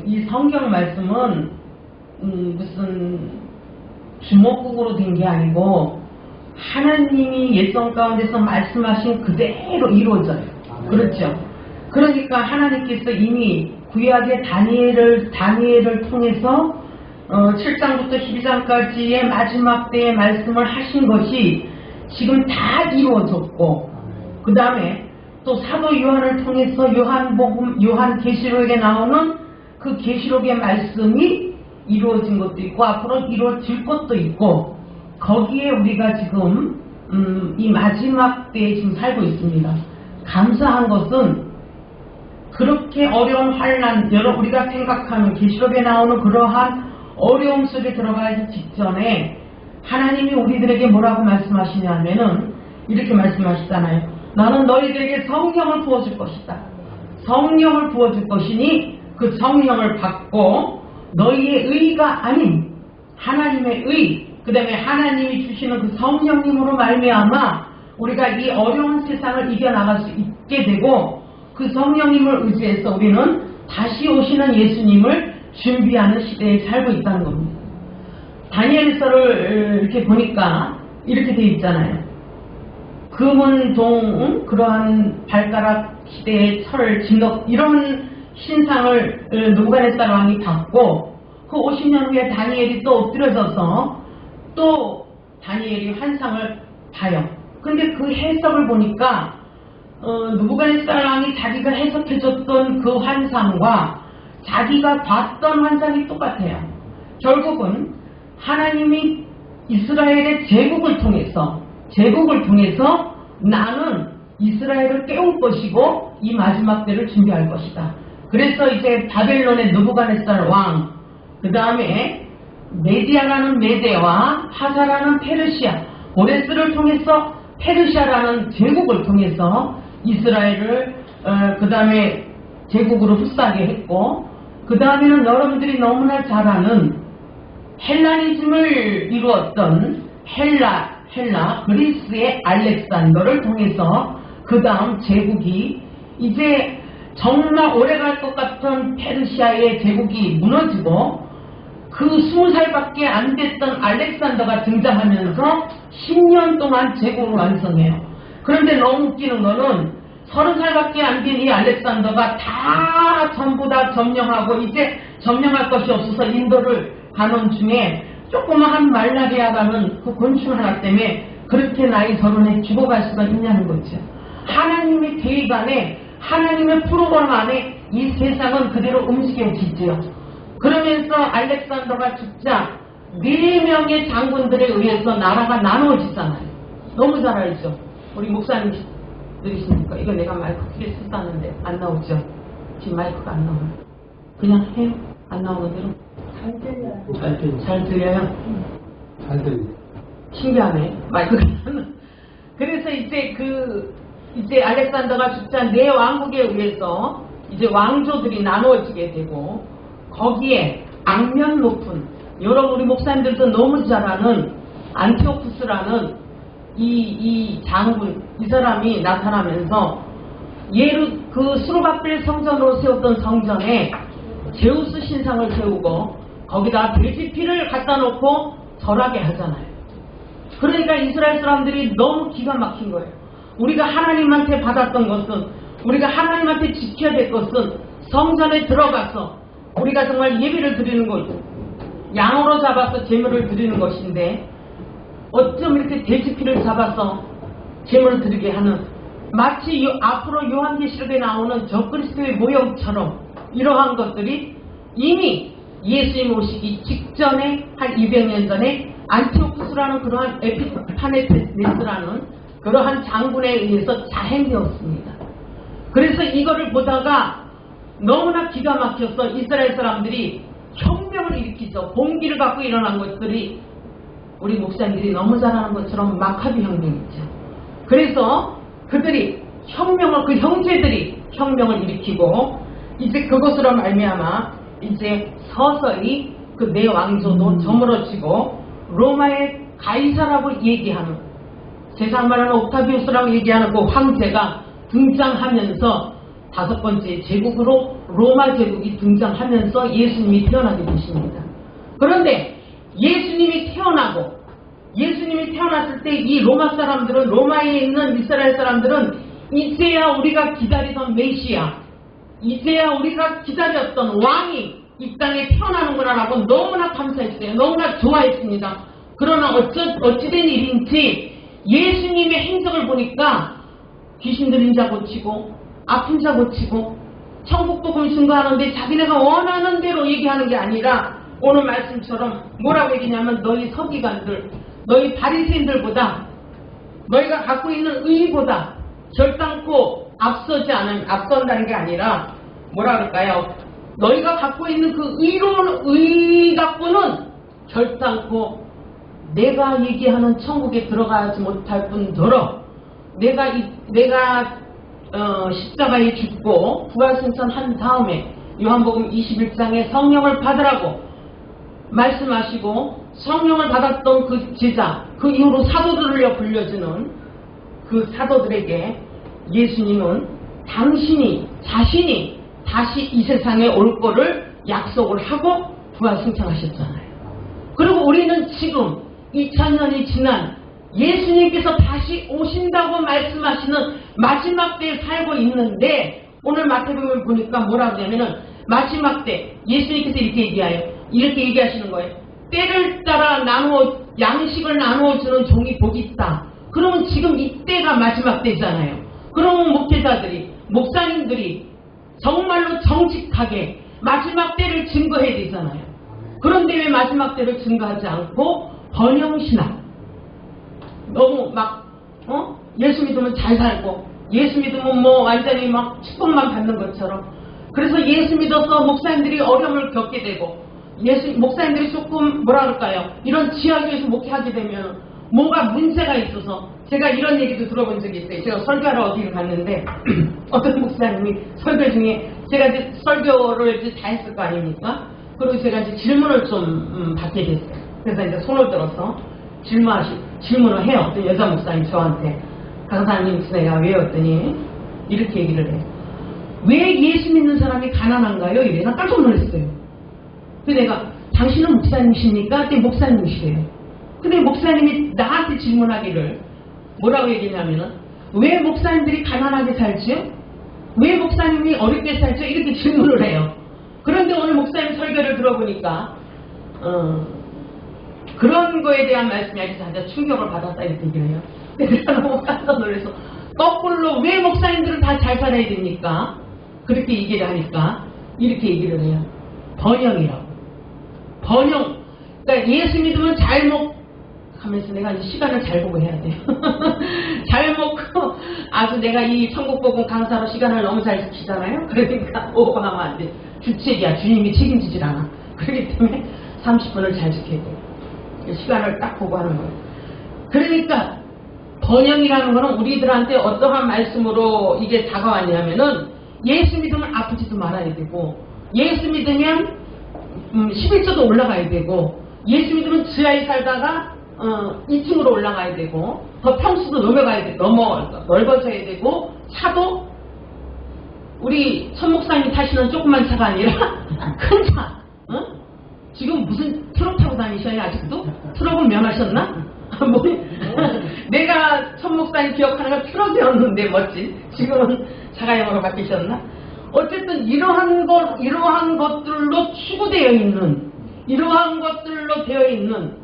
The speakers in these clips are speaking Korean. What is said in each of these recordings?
이 성경 말씀은 무슨 주먹국으로 된 게 아니고 하나님이 옛성 가운데서 말씀하신 그대로 이루어져요. 그렇죠? 그러니까 하나님께서 이미 구약의 다니엘을 통해서 7장부터 12장까지의 마지막 때의 말씀을 하신 것이 지금 다 이루어졌고, 그 다음에 또 사도 요한을 통해서 요한 계시록에 나오는 그 계시록의 말씀이 이루어진 것도 있고 앞으로 이루어질 것도 있고, 거기에 우리가 지금 이 마지막 때에 지금 살고 있습니다. 감사한 것은 그렇게 어려운 환난, 우리가 생각하는 계시록에 나오는 그러한 어려움 속에 들어가기 직전에 하나님이 우리들에게 뭐라고 말씀하시냐면은 이렇게 말씀하시잖아요. 나는 너희들에게 성령을 부어줄 것이다. 성령을 부어줄 것이니 그 성령을 받고 너희의 의가 아닌 하나님의 의, 그 다음에 하나님이 주시는 그 성령님으로 말미암아 우리가 이 어려운 세상을 이겨나갈 수 있게 되고, 그 성령님을 의지해서 우리는 다시 오시는 예수님을 준비하는 시대에 살고 있다는 겁니다. 다니엘서를 이렇게 보니까 이렇게 되어 있잖아요. 금은동 그러한 발가락 시대의 철, 진덕 이런 신상을 느부갓네살 왕이 받고, 그 50년 후에 다니엘이 또 엎드려져서 또 다니엘이 환상을 봐요. 근데 그 해석을 보니까 느부갓네살 왕이 자기가 해석해줬던 그 환상과 자기가 봤던 환상이 똑같아요. 결국은 하나님이 이스라엘의 제국을 통해서 나는 이스라엘을 깨울 것이고 이 마지막 때를 준비할 것이다. 그래서 이제 바벨론의 느부갓네살 왕, 그 다음에 메디아라는 메대와 하사라는 페르시아, 고레스를 통해서 페르시아라는 제국을 통해서 이스라엘을 그 다음에 제국으로 흡사하게 했고, 그 다음에는 여러분들이 너무나 잘 아는 헬라니즘을 이루었던 헬라 그리스의 알렉산더를 통해서 그 다음 제국이 이제 정말 오래갈 것 같은 페르시아의 제국이 무너지고, 그 20살밖에 안 됐던 알렉산더가 등장하면서 10년 동안 제국을 완성해요. 그런데 너무 웃기는 거는 30살밖에 안 된 이 알렉산더가 다 전부 다 점령하고 이제 점령할 것이 없어서 인도를 가는 중에 조그마한 말라리아라는 그 곤충 하나 때문에 그렇게 나이 30에 죽어갈 수가 있냐는 거죠. 하나님의 계획 안에, 하나님의 프로그램 안에 이 세상은 그대로 움직여지죠. 그러면서 알렉산더가 죽자 4명의 장군들에 의해서 나라가 나누어지잖아요. 너무 잘 알죠? 우리 목사님 들으십니까? 이거 내가 마이크 크게 썼다는데 안 나오죠? 지금 마이크가 안 나와요. 그냥 해요? 안 나오는 대로? 잘 들려요? 잘 들려. 신기하네. 마이크가 그래서 이제 알렉산더가 죽자 4왕국에 의해서 이제 왕조들이 나누어지게 되고, 거기에 악면 높은, 여러분 우리 목사님들도 너무 잘 아는 안티오쿠스라는 이 장군, 이 사람이 나타나면서 그 수르바벨 성전으로 세웠던 성전에 제우스 신상을 세우고 거기다 돼지 피를 갖다 놓고 절하게 하잖아요. 그러니까 이스라엘 사람들이 너무 기가 막힌 거예요. 우리가 하나님한테 받았던 것은, 우리가 하나님한테 지켜야 될 것은 성전에 들어가서 우리가 정말 예배를 드리는 거죠. 양으로 잡아서 제물을 드리는 것인데 어쩜 이렇게 돼지피를 잡아서 제물을 드리게 하는, 마치 앞으로 요한계시록에 나오는 적그리스도의 모형처럼 이러한 것들이 이미 예수님 오시기 직전에 한 200년 전에 안티오쿠스라는 그러한 에피파네테스라는 그러한 장군에 의해서 자행되었습니다. 그래서 이거를 보다가 너무나 기가 막혀서 이스라엘 사람들이 혁명을 일으키죠. 봉기를 갖고 일어난 것들이 우리 목사님들이 너무 잘 아는 것처럼 마카비 혁명이죠. 그래서 그들이 혁명을, 그 형제들이 혁명을 일으키고, 이제 그것으로 말미암아 이제 서서히 그 네 왕조도 저물어지고 로마의 가이사라고 얘기하는, 세상 말하는 옥타비우스라고 얘기하는 그 황제가 등장하면서 5번째 제국으로 로마 제국이 등장하면서 예수님이 태어나게 되십니다. 그런데 예수님이 태어났을 때 이 로마 사람들은, 로마에 있는 이스라엘 사람들은 이제야 우리가 기다리던 메시아, 이제야 우리가 기다렸던 왕이 이 땅에 태어나는구나라고 너무나 감사했어요. 너무나 좋아했습니다. 그러나 어찌된 일인지 예수님의 행적을 보니까 귀신 들린 자 고치고 아픈 자 고치고 천국 복음 증거하는데 자기네가 원하는 대로 얘기하는 게 아니라 오늘 말씀처럼 뭐라고 얘기냐면 너희 서기관들, 너희 바리새인들보다, 너희가 갖고 있는 의보다 결단코 앞선다는 게 아니라 뭐라 그럴까요? 너희가 갖고 있는 그 의로운 의 갖고는 결단코 내가 얘기하는 천국에 들어가지 못할 뿐더러 내가 십자가에 죽고 부활승천한 다음에 요한복음 21장에 성령을 받으라고 말씀하시고 성령을 받았던 그 제자, 그 이후로 사도들을 불려주는 그 사도들에게 예수님은 자신이 다시 이 세상에 올 거를 약속을 하고 부활승천하셨잖아요. 그리고 우리는 지금 2000년이 지난 예수님께서 다시 오신다고 말씀하시는 마지막 때에 살고 있는데 오늘 마태복음을 보니까 뭐라고 하냐면은 마지막 때 예수님께서 이렇게 얘기하시는 거예요. 때를 따라 양식을 나누어 주는 종이 복이 있다. 그러면 지금 이때가 마지막 때잖아요. 그러면 목사님들이 정말로 정직하게 마지막 때를 증거해야 되잖아요. 그런데 왜 마지막 때를 증거하지 않고 번영신학, 너무 예수 믿으면 잘 살고 예수 믿으면 완전히 막 축복만 받는 것처럼, 그래서 예수 믿어서 목사님들이 어려움을 겪게 되고 목사님들이 조금 뭐라 그럴까요? 이런 지하교에서 목회하게 되면 뭔가 문제가 있어서, 제가 이런 얘기도 들어본 적이 있어요. 제가 설교하러 어디를 갔는데 어떤 목사님이 설교 중에 제가 이제 설교를 이제 다 했을 거 아닙니까? 그리고 제가 이제 질문을 좀 받게 됐어요. 그래서 이제 손을 들어서 질문을 해요. 어떤 여자 목사님 저한테, 강사님 내가 왜였더니 이렇게 얘기를 해요. 왜 예수 믿는 사람이 가난한가요? 이래. 나 깜짝 놀랐어요. 근데 내가 당신은 목사님이십니까? 그때 목사님이시래요. 근데 목사님이 나한테 질문하기를 뭐라고 얘기했냐면은 왜 목사님들이 가난하게 살지요? 왜 목사님이 어렵게 살죠? 이렇게 질문을 해요. 그런데 오늘 목사님 설교를 들어보니까 그런 거에 대한 말씀이 아주 진짜 충격을 받았다 이렇게 얘기를 해요. 내가 너무 깜짝 놀라서 거꾸로 왜 목사님들은 다 잘 살아야 됩니까? 그렇게 얘기를 하니까 이렇게 얘기를 해요. 번영이라고. 번영. 그러니까 예수 믿으면 잘 하면서 내가 이 시간을 잘 보고 해야 돼요. 잘 먹고 아주 내가 이 천국복음 강사로 시간을 너무 잘 지키잖아요. 그러니까 오버하면 안 돼. 주책이야. 주님이 책임지질 않아. 그렇기 때문에 30분을 잘 지켜야 돼요. 시간을 딱 보고 하는 거예요. 그러니까 번영이라는 거는 우리들한테 어떠한 말씀으로 이게 다가왔냐면은 예수 믿으면 아프지도 말아야 되고, 예수 믿으면 11조도 올라가야 되고, 예수 믿으면 지하에 살다가 2층으로 올라가야 되고, 더 평수도 넓어져야 되고, 차도 우리 천목사님이 타시는 조그만 차가 아니라 큰 차. 지금 무슨 트럭 타고 다니셔요? 아직도? 트럭은 면하셨나? 내가 천목사님 기억하는 건 트럭이었는데 멋진. 지금은 자가용으로 바뀌셨나? 어쨌든 이러한 것들로 추구되어 있는, 이러한 것들로 되어 있는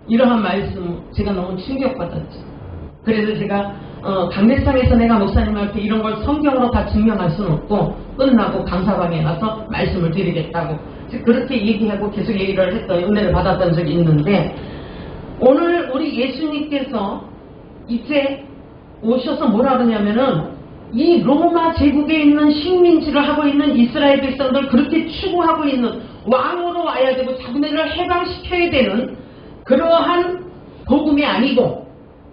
이러한 말씀 제가 너무 충격받았죠. 그래서 제가 강대상에서 내가 목사님한테 이런 걸 성경으로 다 증명할 수는 없고 끝나고 강사방에 가서 말씀을 드리겠다고 그렇게 얘기하고 계속 얘기를 했더니 은혜를 받았던 적이 있는데, 오늘 우리 예수님께서 이제 오셔서 뭐라 그러냐면은 이 로마 제국에 있는 식민지를 하고 있는 이스라엘 백성들 그렇게 추구하고 있는 왕으로 와야 되고 자기네를 해방시켜야 되는 그러한 복음이 아니고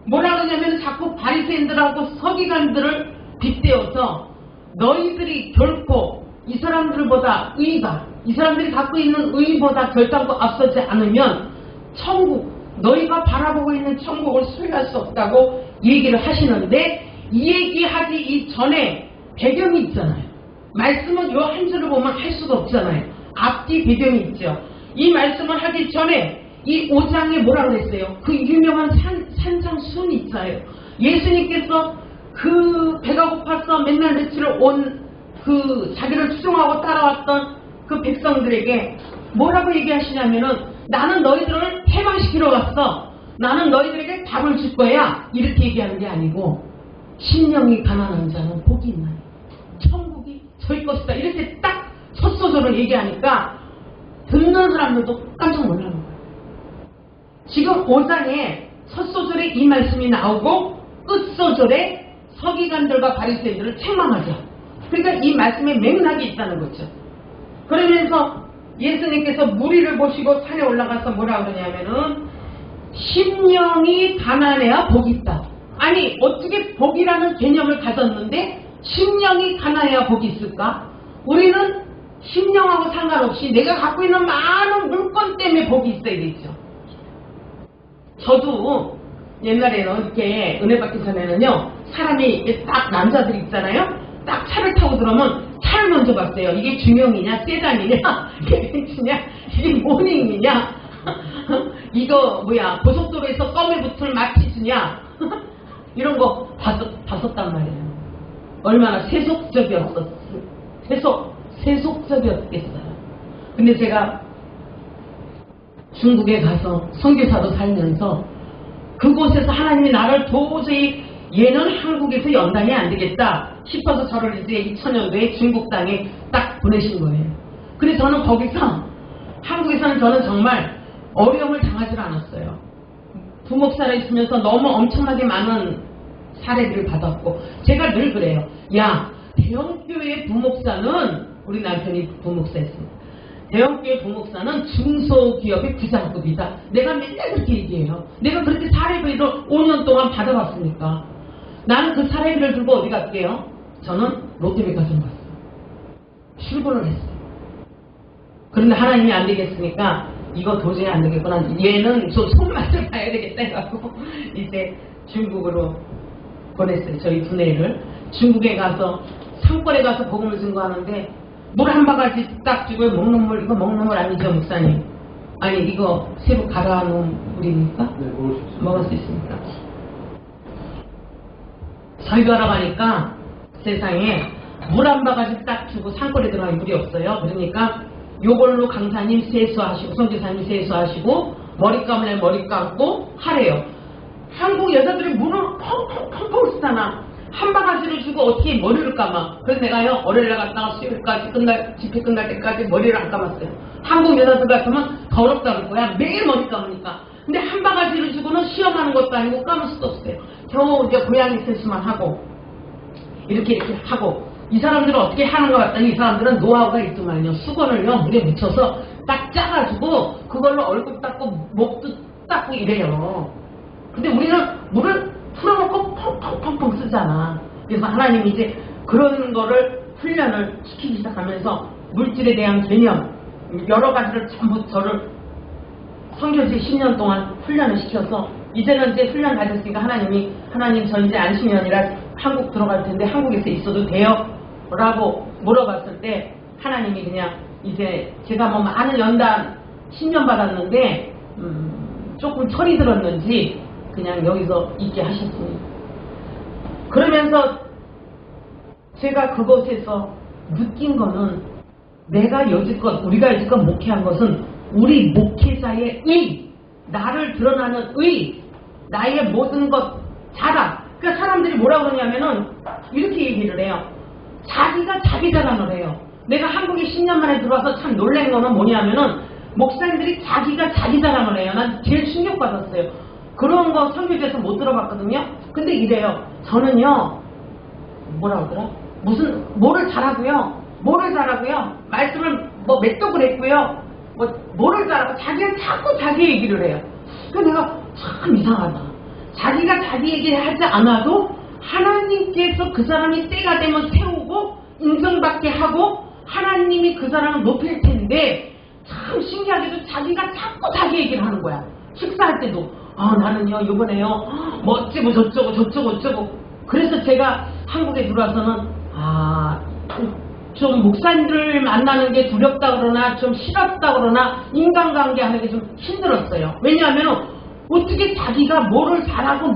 뭐라 그러냐면 자꾸 바리새인들하고 서기관들을 빗대어서 너희들이 결코 이 사람들보다 이 사람들이 갖고 있는 의보다 결단코 앞서지 않으면 너희가 바라보고 있는 천국을 소유할 수 없다고 얘기를 하시는데, 이 얘기하기 이전에 배경이 있잖아요. 말씀은 요 한 줄을 보면 할 수가 없잖아요. 앞뒤 배경이 있죠. 이 말씀을 하기 전에 이 5장에 뭐라 그랬어요? 그 유명한 산상순 있어요. 예수님께서 그 배가 고파서 맨날 며칠을 온 그 자기를 추종하고 따라왔던 그 백성들에게 뭐라고 얘기하시냐면은 나는 너희들을 해방시키러 왔어. 나는 너희들에게 답을 줄 거야. 이렇게 얘기하는 게 아니고 심령이 가난한 자는 복이 있나요? 천국이 저희 것이다. 이렇게 딱 첫 소절을 얘기하니까 듣는 사람들도 깜짝 놀라는 거예요. 지금 5장에 첫 소절에 이 말씀이 나오고 끝 소절에 서기관들과 바리새인들을 책망하죠. 그러니까 이 말씀에 맥락이 있다는 거죠. 그러면서 예수님께서 무리를 보시고 산에 올라가서 뭐라 그러냐면은 심령이 가난해야 복이 있다. 아니 어떻게 복이라는 개념을 가졌는데 심령이 가난해야 복이 있을까? 우리는 심령하고 상관없이 내가 갖고 있는 많은 물건 때문에 복이 있어야겠죠. 저도 옛날에는 이렇게 은혜 받기 전에는요 사람이 이렇게 딱 남자들 있잖아요. 딱 차를 타고 들어오면 차를 먼저 봤어요. 이게 중형이냐 세단이냐 이게 벤츠냐 이게 모닝이냐 이거 뭐야 고속도로에서 껌에 붙을 마티즈냐 이런 거 봤었단 말이에요. 얼마나 세속적이었겠어요. 근데 제가 중국에 가서 선교사로 살면서 그곳에서 하나님이 나를 도저히 얘는 한국에서 연단이 안 되겠다 싶어서 저를 이제 2000년도에 중국 땅에 딱 보내신 거예요. 그래서 저는 거기서 한국에서는 저는 정말 어려움을 당하지 않았어요. 부목사로 있으면서 너무 엄청나게 많은 사례들을 받았고 제가 늘 그래요. 야 대형교회 부목사는 우리 남편이 부목사였습니다. 대형교회 부목사는 중소기업의 부장급이다. 내가 맨날 그렇게 얘기해요. 내가 그렇게 사례비를 5년 동안 받아봤으니까 나는 그 사례비를 들고 어디 갈게요? 저는 롯데백화점 갔어요. 출근을 했어요. 그런데 하나님이 안 되겠으니까 이거 도저히 안 되겠구나. 얘는 좀 손맛을 봐야 되겠다 해갖고 이제 중국으로 보냈어요. 저희 두뇌를. 중국에 가서 산골에 가서 복음을 증거하는데 물 한 바가지 딱 주고 먹는 물 이거 먹는 물 아니죠 목사님? 아니 이거 새로 갈아 놓은 물입니까? 네, 먹을 수 있습니까? 설교하러 가니까 세상에 물 한 바가지 딱 주고 산골에 들어가면 물이 없어요. 그러니까 요걸로 강사님 세수하시고 선교사님 세수하시고 머리 감으면 머리 감고 하래요. 한국 여자들이 물을 펑펑펑펑 쓰잖아. 한 바가지를 주고 어떻게 머리를 감아. 그래서 내가요 월요일에 갔다가 수요일까지 집회 끝날 때까지 머리를 안 감았어요. 한국 여자들 같으면 더럽다는 거야. 매일 머리 감으니까. 근데 한 바가지를 주고는 시험하는 것도 아니고 감을 수도 없어요. 겨우 이제 고양이 세수만 하고 이렇게 하고 이 사람들은 어떻게 하는 것 같더니 이 사람들은 노하우가 있더만요. 수건을요 물에 묻혀서 딱 짜가지고 그걸로 얼굴 닦고 목도 닦고 이래요. 근데 우리는 물을 풀어놓고 펑펑펑펑 쓰잖아. 그래서 하나님이 이제 그런 거를 훈련을 시키기 시작하면서 물질에 대한 개념 여러 가지를 전부 저를 선교지 10년 동안 훈련을 시켜서 이제는 이제 훈련 가졌으니까 하나님 저 이제 안식년이라 한국 들어갈 텐데 한국에서 있어도 돼요? 라고 물어봤을 때 하나님이 그냥 이제 제가 뭐 많은 연단 10년 받았는데 조금 철이 들었는지 그냥 여기서 있게 하셨습니다. 그러면서 제가 그곳에서 느낀 거는 우리가 여지껏 목회한 것은 우리 목회자의 나를 드러나는 나의 모든 것 자랑. 그러니까 사람들이 뭐라고 그러냐면은 이렇게 얘기를 해요. 자기가 자기 자랑을 해요. 내가 한국에 10년 만에 들어와서 참 놀란 거는 뭐냐면은 목사님들이 자기가 자기 자랑을 해요. 난 제일 충격받았어요. 그런 거 선교지에서 못 들어봤거든요. 근데 이래요. 저는요 뭐라 그러더라? 뭐를 잘하고요. 말씀을 뭐 맷독을 했고요. 뭐를 잘하고 자기가 자꾸 자기 얘기를 해요. 그래서 내가 참 이상하다. 자기가 자기 얘기를 하지 않아도 하나님께서 그 사람이 때가 되면 세우고 인정받게 하고 하나님이 그 사람을 높일 텐데 참 신기하게도 자기가 자꾸 자기 얘기를 하는 거야. 식사할 때도 나는요 요번에요 뭐 어쩌고 저쩌고 그래서 제가 한국에 들어와서는 좀 목사님들 만나는 게 두렵다 그러나 좀 싫었다 그러나 인간관계 하는 게 좀 힘들었어요. 왜냐하면 어떻게 자기가 뭐를 잘하고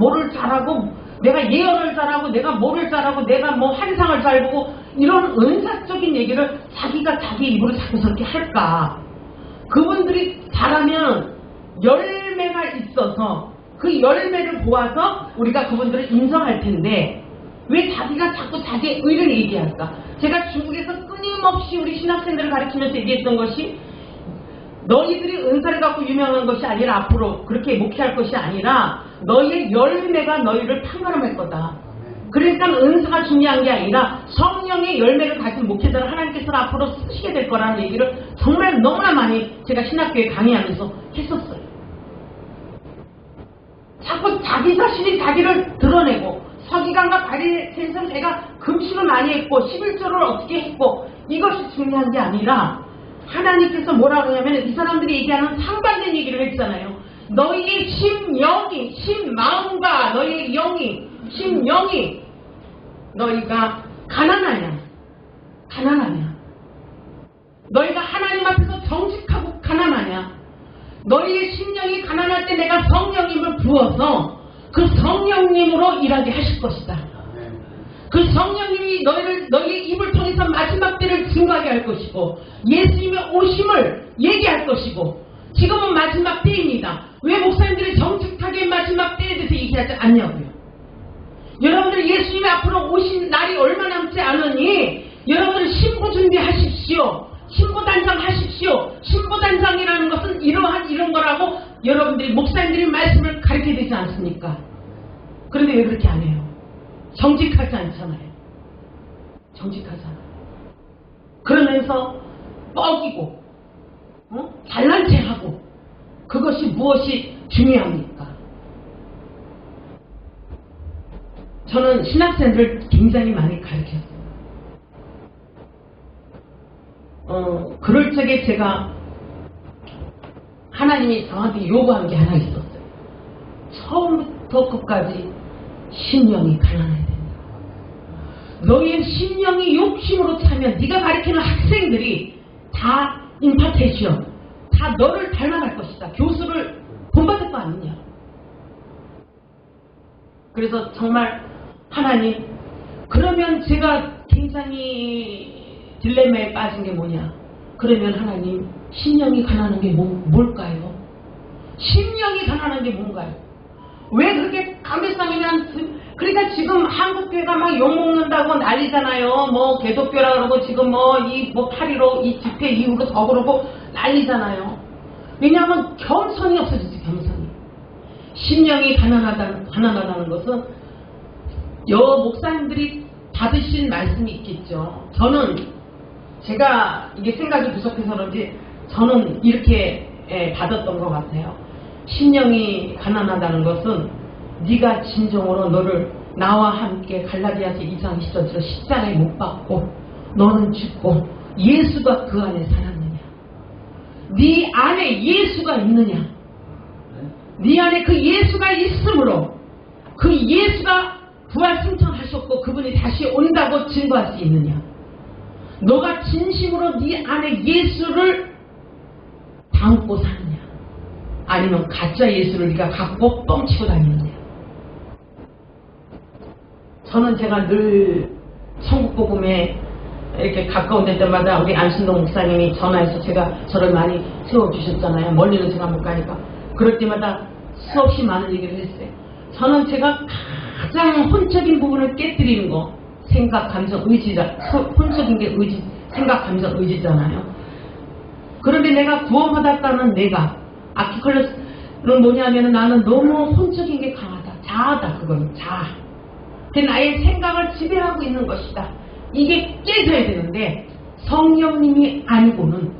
내가 예언을 잘하고 내가 뭐를 잘하고 내가 뭐 환상을 잘 보고 이런 은사적인 얘기를 자기가 자기 입으로 자연스럽게 할까. 그분들이 잘하면 열매가 있어서 그 열매를 보아서 우리가 그분들을 인정할 텐데 왜 자기가 자꾸 자기의 의를 얘기할까? 제가 중국에서 끊임없이 우리 신학생들을 가르치면서 얘기했던 것이 너희들이 은사를 갖고 유명한 것이 아니라 앞으로 그렇게 목회할 것이 아니라 너희의 열매가 너희를 판가름할 거다. 그러니까 은사가 중요한 게 아니라 성령의 열매를 가진 목회자를 하나님께서 앞으로 쓰시게 될 거라는 얘기를 정말 너무나 많이 제가 신학교에 강의하면서 했었어요. 자꾸 자기 자신이 자기를 드러내고 서기관과 바리새인처럼 제가 금식을 많이 했고 11조를 어떻게 했고 이것이 중요한 게 아니라 하나님께서 뭐라고 하냐면 이 사람들이 얘기하는 상반된 얘기를 했잖아요. 너희의 심영이 심마음과 너희의 영이 심영이 너희가 가난하냐 너희가 하나님 앞에서 정직하고 가난하냐 너희의 심령이 가난할 때 내가 성령님을 부어서 그 성령님으로 일하게 하실 것이다. 그 성령님이 너희의 입을 통해서 마지막 때를 증거하게 할 것이고 예수님의 오심을 얘기할 것이고 지금은 마지막 때입니다. 왜 목사님들이 정직하게 마지막 때에 대해서 얘기하지 않냐고요. 여러분들 예수님이 앞으로 오신 날이 얼마 남지 않으니 여러분들 신부 준비하십시오. 신부단장 하십시오. 신부단장이라는 것은 이런 거라고 여러분들이 목사님들이 말씀을 가르쳐야 되지 않습니까? 그런데 왜 그렇게 안 해요? 정직하지 않잖아요. 정직하잖아요. 그러면서 뻐기고 잘난 체하고 그것이 무엇이 중요합니까? 저는 신학생들을 굉장히 많이 가르쳤어요. 그럴 적에 제가 하나님이 저한테 요구한 게 하나 있었어요. 처음부터 끝까지 심령이 가난해야 된다. 너희의 심령이 욕심으로 차면 네가 가르치는 학생들이 다 임파테이션, 다 너를 닮아갈 것이다. 교수를 본받을 거 아니냐. 그래서 정말 하나님, 그러면 제가 굉장히 딜레마에 빠진 게 뭐냐. 그러면 하나님, 심령이 가난한 게 뭘까요? 심령이 가난한 게 뭔가요? 왜 그렇게 감별상이냐. 그러니까 지금 한국교회가 막 욕먹는다고 난리잖아요. 뭐 개독교라 그러고 지금 뭐 8.15 이 집회 이후로 더 그러고 난리잖아요. 왜냐하면 겸손이 없어지지. 겸손이. 심령이 가난하다는 것은 목사님들이 받으신 말씀이 있겠죠. 저는 제가 이게 생각이 부족해서 그런지 저는 이렇게 받았던 것 같아요. 심령이 가난하다는 것은 네가 진정으로 너를 나와 함께 갈라디아서 2장 10절처럼 십자가에 못 박고 너는 죽고 예수가 그 안에 살았느냐. 네 안에 예수가 있느냐. 네 안에 그 예수가 있으므로 그 예수가 부활 승천하셨고 그분이 다시 온다고 증거할 수 있느냐. 너가 진심으로 네 안에 예수를 담고 사느냐. 아니면 가짜 예수를 네가 갖고 뻥치고 다니느냐. 저는 제가 늘 천국복음에 이렇게 가까운 데마다 우리 안순동 목사님이 전화해서 저를 많이 세워주셨잖아요. 멀리는 제가 못 가니까. 그럴 때마다 수없이 많은 얘기를 했어요. 저는 제가 가장 혼적인 부분을 깨뜨리는 거, 생각, 감정, 의지자. 혼적인 게 생각, 감정, 의지잖아요. 그런데 내가 구원받았다는 내가, 아키컬러스는 뭐냐면 나는 너무 혼적인 게 강하다. 자아다. 그건 자아. 나의 생각을 지배하고 있는 것이다. 이게 깨져야 되는데 성령님이 아니고는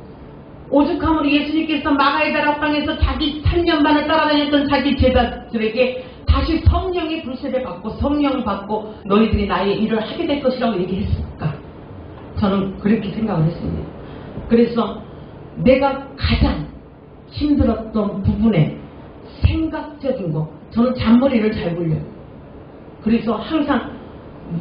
오죽하면 예수님께서 마가의 다락방에서 자기 3년 반을 따라다녔던 자기 제자들에게 다시 성령의 불세례 받고 성령 받고 너희들이 나의 일을 하게 될 것이라고 얘기했을까? 저는 그렇게 생각을 했습니다. 그래서 내가 가장 힘들었던 부분에 생각적인 거, 저는 잔머리를 잘 굴려요. 그래서 항상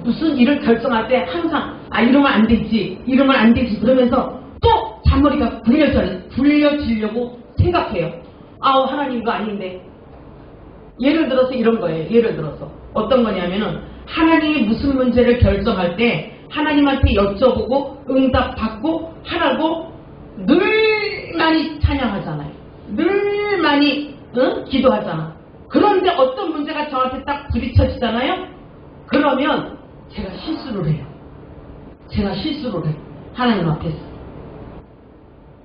무슨 일을 결정할 때 항상 이러면 안 되지, 이러면 안 되지 그러면서 또 잔머리가 굴려지려고 생각해요. 하나님 이거 아닌데. 예를 들어서 이런 거예요. 예를 들어서 어떤 거냐면은 하나님이 무슨 문제를 결정할 때 하나님한테 여쭤보고 응답받고 하라고 늘 많이 찬양하잖아요. 늘 많이 기도하잖아. 그런데 어떤 문제가 저한테 딱 부딪혀지잖아요. 그러면 제가 실수를 해요. 하나님 앞에서.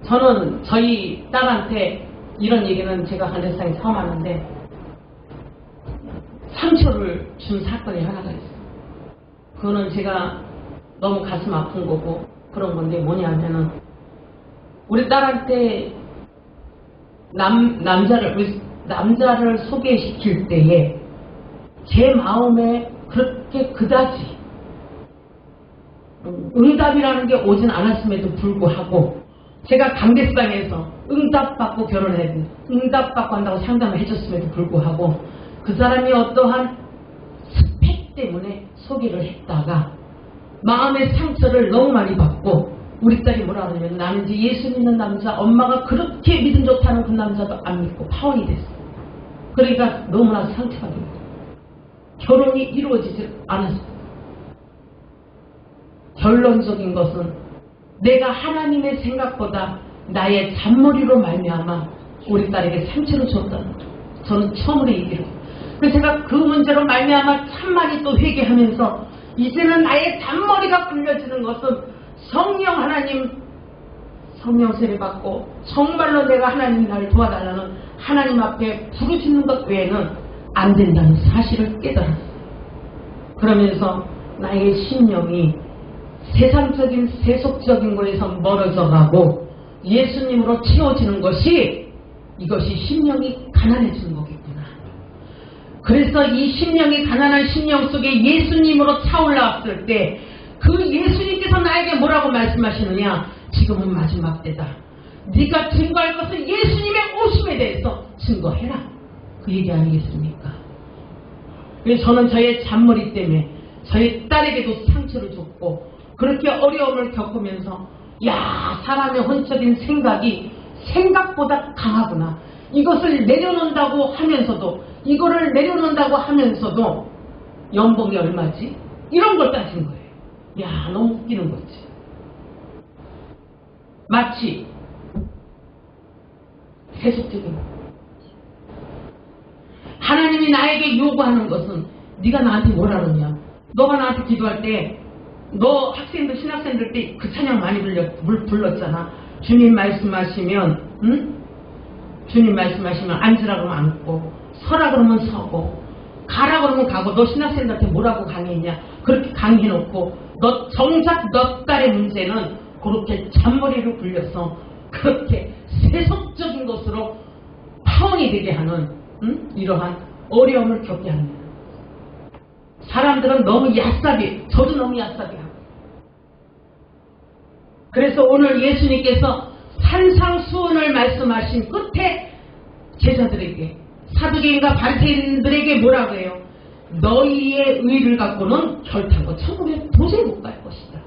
저는 저희 딸한테 이런 얘기는 제가 간대상에 처음 하는데, 상처를 준 사건이 하나가 있어요. 그거는 제가 너무 가슴 아픈 거고 그런 건데, 뭐냐면은 우리 딸한테 남자를 소개시킬 때에 제 마음에 그렇게 그다지 응답이라는 게 오진 않았음에도 불구하고, 제가 강대상에서 응답받고 응답받고 한다고 상담을 해줬음에도 불구하고 그 사람이 어떠한 스펙 때문에 소개를 했다가 마음의 상처를 너무 많이 받고, 우리 딸이 뭐라 그러냐면 나는 이제 예수 믿는 남자, 엄마가 그렇게 믿음 좋다는 그 남자도 안 믿고 파혼이 됐어. 그러니까 너무나 상처가 됩니다. 결혼이 이루어지지 않았어. 결론적인 것은 내가 하나님의 생각보다 나의 잔머리로 말미암아 우리 딸에게 상처를 줬다는 거죠. 저는 처음으로 얘기를 해요. 그래서 제가 그 문제로 말미암아 참 많이 또 회개하면서, 이제는 나의 잔머리가 굴려지는 것은 성령 하나님 성령 세례 받고 정말로 내가 하나님 나를 도와달라는 하나님 앞에 부르짖는 것 외에는 안 된다는 사실을 깨달았어요. 그러면서 나의 심령이 세상적인 세속적인 거에서 멀어져 가고 예수님으로 채워지는 것이, 이것이 심령이 가난해지는 거겠구나. 그래서 이 심령이 가난한 심령 속에 예수님으로 차올라왔을 때 그 예수님께서 나에게 뭐라고 말씀하시느냐? 지금은 마지막 때다. 네가 증거할 것은 예수님의 오심에 대해서 증거해라. 그 얘기 아니겠습니까? 그래서 저는 저의 잔머리 때문에 저희 딸에게도 상처를 줬고, 그렇게 어려움을 겪으면서 사람의 혼적인 생각이 생각보다 강하구나. 이것을 내려놓는다고 하면서도, 이거를 내려놓는다고 하면서도 연봉이 얼마지? 이런 걸 따진 거예요. 너무 웃기는 거지. 마치 세속적인 거. 하나님이 나에게 요구하는 것은, 네가 나한테 뭐라 그러냐? 너가 나한테 기도할 때, 너 학생들, 신학생들 때 그 찬양 많이 불렀잖아. 주님 말씀하시면, 주님 말씀하시면 앉으라 그러면 앉고, 서라 그러면 서고, 가라 그러면 가고. 너 신학생들한테 뭐라고 강의했냐? 그렇게 강의해놓고 정작 너 딸의 문제는 그렇게 잔머리를 굴려서 그렇게 세속적인 것으로 파혼이 되게 하는 이러한 어려움을 겪게 합니다. 사람들은 너무 얕삽이, 저도 너무 얕삽이 하고. 그래서 오늘 예수님께서 산상수훈을 말씀하신 끝에 제자들에게, 사두개인과 바리새인들에게 뭐라고 해요? 너희의 의를 갖고는 결탄코 천국에 도저히 못 갈 것이다.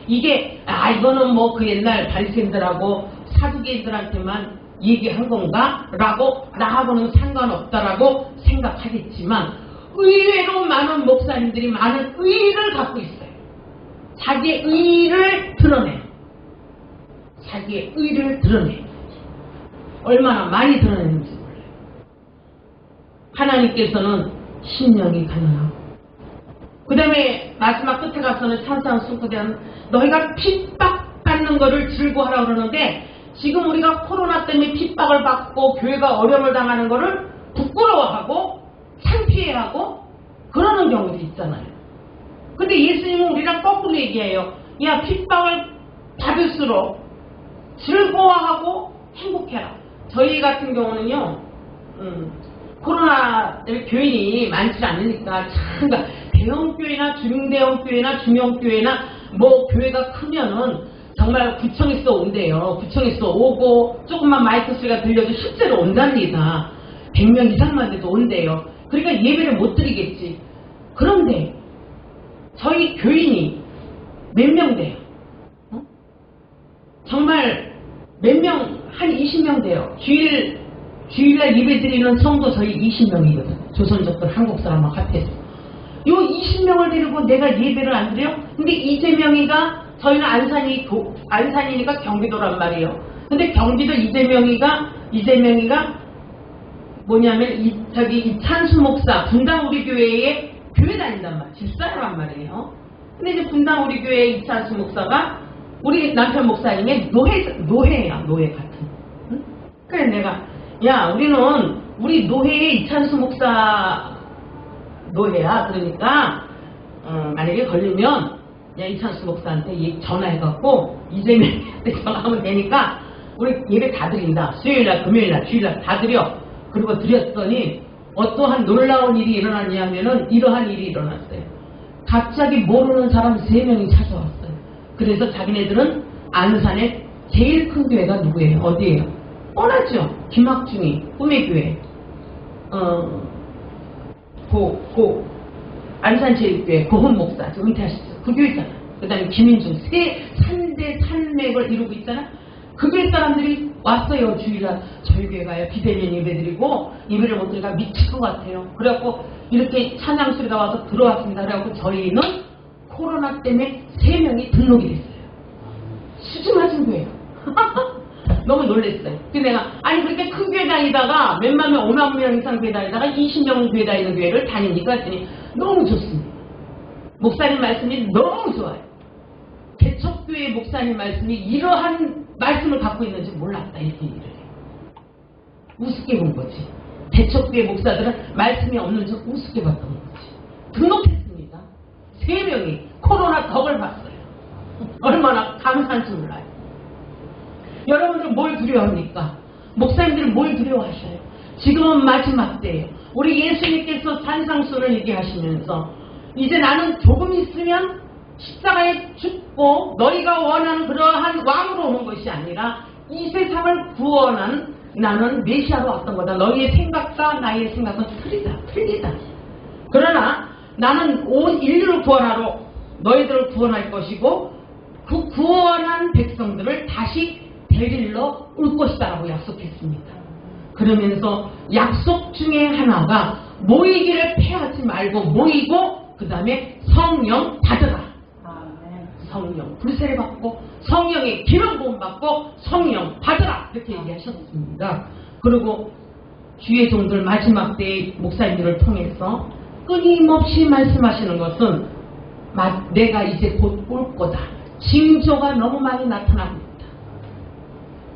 이게 이거는 뭐 그 옛날 바리새인들하고 사두개인들한테만 얘기한 건가? 라고 나하고는 상관없다라고 생각하겠지만, 의외로 많은 목사님들이 많은 의의를 갖고 있어요. 자기의 의의를 드러내요. 자기의 의의를 드러내요. 얼마나 많이 드러내는지 몰라요. 하나님께서는 심령이 가난하고, 그 다음에 마지막 끝에 가서는 산상수훈 너희가 핍박받는 거를 즐거워하라고 그러는데, 지금 우리가 코로나 때문에 핍박을 받고 교회가 어려움을 당하는 거를 부끄러워하고 창피해하고 그러는 경우도 있잖아요. 근데 예수님은 우리랑 거꾸로 얘기해요. 핍박을 받을수록 즐거워하고 행복해라. 저희 같은 경우는요, 코로나 때문에 교인이 많지 않으니까 참, 대형교회나 중대형교회나 중형교회나 뭐 교회가 크면은 정말 구청에서 온대요. 구청에서 오고 조금만 마이크 소리가 들려도 실제로 온답니다. 100명 이상만 돼도 온대요. 그러니까 예배를 못 드리겠지. 그런데 저희 교인이 몇 명 돼요. 정말 몇 명, 한 20명 돼요. 주일날 예배 드리는 성도 저희 20명이거든. 조선족들 한국 사람하고 합해서. 요 20명을 데리고 내가 예배를 안 드려요? 근데 이재명이가, 저희는 안산이니까 경기도란 말이에요. 근데 경기도 이재명이가 뭐냐면, 이 찬수 목사, 분당 우리 교회에 교회 다닌단 말이에요. 집사란 말이에요. 근데 이제 분당 우리 교회 이찬수 목사가 우리 남편 목사님의 노회야, 노회 같은. 응? 그래, 내가, 야, 우리 노회의 이찬수 목사 노회야. 그러니까, 만약에 걸리면, 야, 이찬수 목사한테 전화해갖고, 이재명한테 전화하면 되니까, 우리 예배 다 드린다. 수요일날, 금요일날, 주일날 다 드려. 그리고 드렸더니, 어떠한 놀라운 일이 일어났냐면은, 이러한 일이 일어났어요. 갑자기 모르는 사람 3명이 찾아왔어요. 그래서 자기네들은 안산의 제일 큰 교회가 누구예요? 어디예요? 뻔하죠. 김학중이 꿈의 교회. 안산 제일교회 고훈 목사 은퇴하셨어요. 그 교회잖아. 그 다음에 김인중 3대 산맥을 이루고 있잖아. 그 교회 사람들이 왔어요. 주일날 저희 교회 가요. 비대면 예배드리고 예배를 못 드리니까 미칠 것 같아요. 그래갖고 이렇게 찬양 소리가 와서 들어왔습니다. 그래갖고 저희는 코로나 때문에 3명이 등록이 됐어요. 수주 맞은 거예요. 너무 놀랬어요. 그래서 내가 아니 그렇게 큰 교회 다니다가 몇만 명, 5만 명 이상 교회 다니다가 20명 교회 다니는 교회를 다니니까 했더니 너무 좋습니다. 목사님 말씀이 너무 좋아요. 개척교회 목사님 말씀이 이러한 말씀을 갖고 있는지 몰랐다. 이렇게 우습게 본 거지. 개척교회 목사들은 말씀이 없는 줄 우습게 봤던 거지. 등록했습니다. 3명이 코로나 덕을 봤어요. 얼마나 감사한 줄 몰라요. 여러분들 뭘 두려워합니까? 목사님들은 뭘 두려워하셔요? 지금은 마지막 때예요. 우리 예수님께서 산상수를 얘기하시면서 이제 나는 조금 있으면 십자가에 죽고 너희가 원하는 그러한 왕으로 오는 것이 아니라 이 세상을 구원한 나는 메시아로 왔던 거다. 너희의 생각과 나의 생각은 틀리다. 그러나 나는 온 인류를 구원하러 너희들을 구원할 것이고 그 구원한 백성들을 다시 데리러 올 것이다라고 약속했습니다. 그러면서 약속 중에 하나가 모이기를 패하지 말고 모이고 그 다음에 성령 받으라. 성령 불세례 받고 성령의 기름 부음 받고 성령 받으라 이렇게 얘기하셨습니다. 그리고 주의 종들 마지막 때의 목사님들을 통해서 끊임없이 말씀하시는 것은 내가 이제 곧 올 거다. 징조가 너무 많이 나타납니다.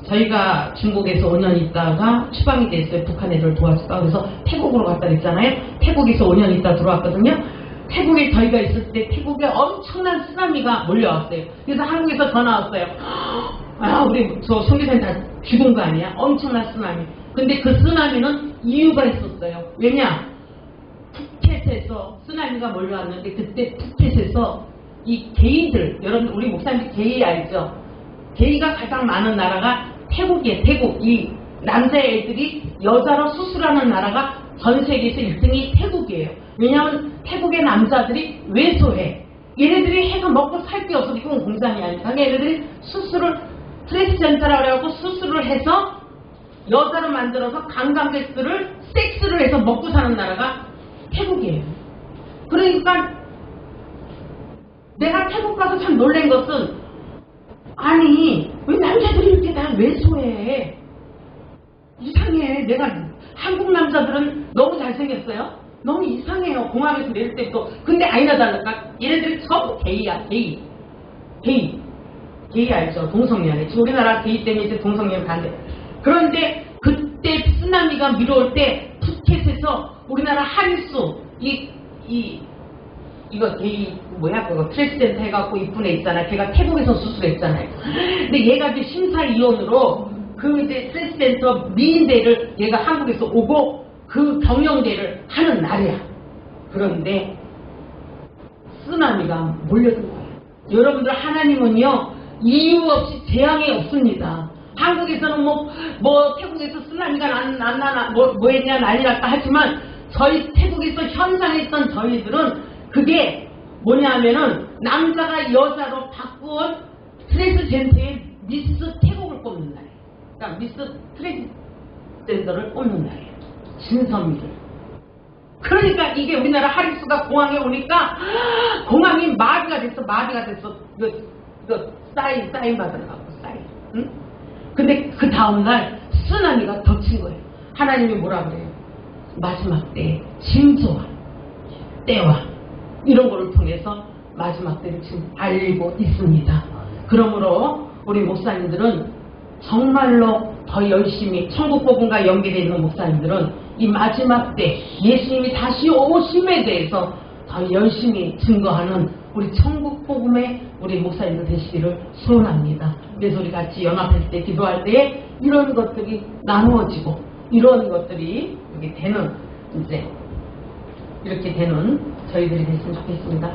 저희가 중국에서 5년 있다가 추방이 됐어요. 북한 애들 도와주다가. 그래서 태국으로 갔다 그랬잖아요. 태국에서 5년 있다 들어왔거든요. 태국에 저희가 있을 때 태국에 엄청난 쓰나미가 몰려왔어요. 그래서 한국에서 전화 왔어요. 우리 저 선교사님 다 죽은 거 아니야? 엄청난 쓰나미. 근데 그 쓰나미는 이유가 있었어요. 왜냐? 푸켓에서 쓰나미가 몰려왔는데 그때 푸켓에서 이 게이들, 여러분 우리 목사님 게이 알죠? 게이가 가장 많은 나라가 태국이에요. 태국. 이 남자애들이 여자로 수술하는 나라가 전 세계에서 1등이 태국이에요. 왜냐하면 태국의 남자들이 왜소해. 얘네들이 해서 먹고 살 게 없어서 이건 공장이 아니니까 얘네들이 수술을 트랜스젠더라고 해갖고 수술을 해서 여자로 만들어서 관광객들을 섹스를 해서 먹고 사는 나라가 태국이에요. 그러니까 내가 태국 가서 참 놀란 것은 아니 왜 남자들이 이렇게 다 왜소해. 이상해. 내가 한국 남자들은 너무 잘생겼어요. 너무 이상해요. 공항에서 내릴 때도. 근데 아니나 다를까 얘네들이 전부 게이야. 게이 알죠? 동성연애. 지금 우리나라 게이 때문에 이제 동성연애 반대. 그런데 그때 쓰나미가 밀어올 때 푸켓에서 우리나라 한수 이거 게이 뭐야 그거 트랜스젠더 해갖고 이쁜 애 있잖아. 걔가 태국에서 수술했잖아요. 근데 얘가 이제 심사위원으로 그 이제 트랜스젠더 미인대를 얘가 한국에서 오고 그 경영대를 하는 날이야. 그런데 쓰나미가 몰려든 거예요. 여러분들 하나님은요 이유 없이 재앙이 없습니다. 한국에서는 뭐 태국에서 쓰나미가 뭐 했냐 난리 났다 하지만 저희 태국에서 현장에 있던 저희들은 그게 뭐냐 하면은 남자가 여자로 바꾼 트랜스젠더의 미스 태국을 뽑는 날이에요. 그러니까 미스 트랜스젠더를 뽑는 날이에요. 진선미를. 그러니까 이게 우리나라 하리수가 공항에 오니까 공항이 마비가 됐어. 사인 받으러가고 사인. 응? 근데 그 다음날 쓰나미가 덮친 거예요. 하나님이 뭐라 그래요? 마지막 때에 징조와 때와 이런 거를 통해서 마지막 때를 지금 알리고 있습니다. 그러므로 우리 목사님들은 정말로 더 열심히 천국복음과 연계되어 있는 목사님들은 이 마지막 때 예수님이 다시 오심에 대해서 더 열심히 증거하는 우리 천국복음의 우리 목사님들 되시기를 소원합니다. 그래서 우리 같이 연합했을 때 기도할 때 이런 것들이 나누어지고 이런 것들이 이렇게 되는 이제 이렇게 되는 저희들이 됐으면 좋겠습니다.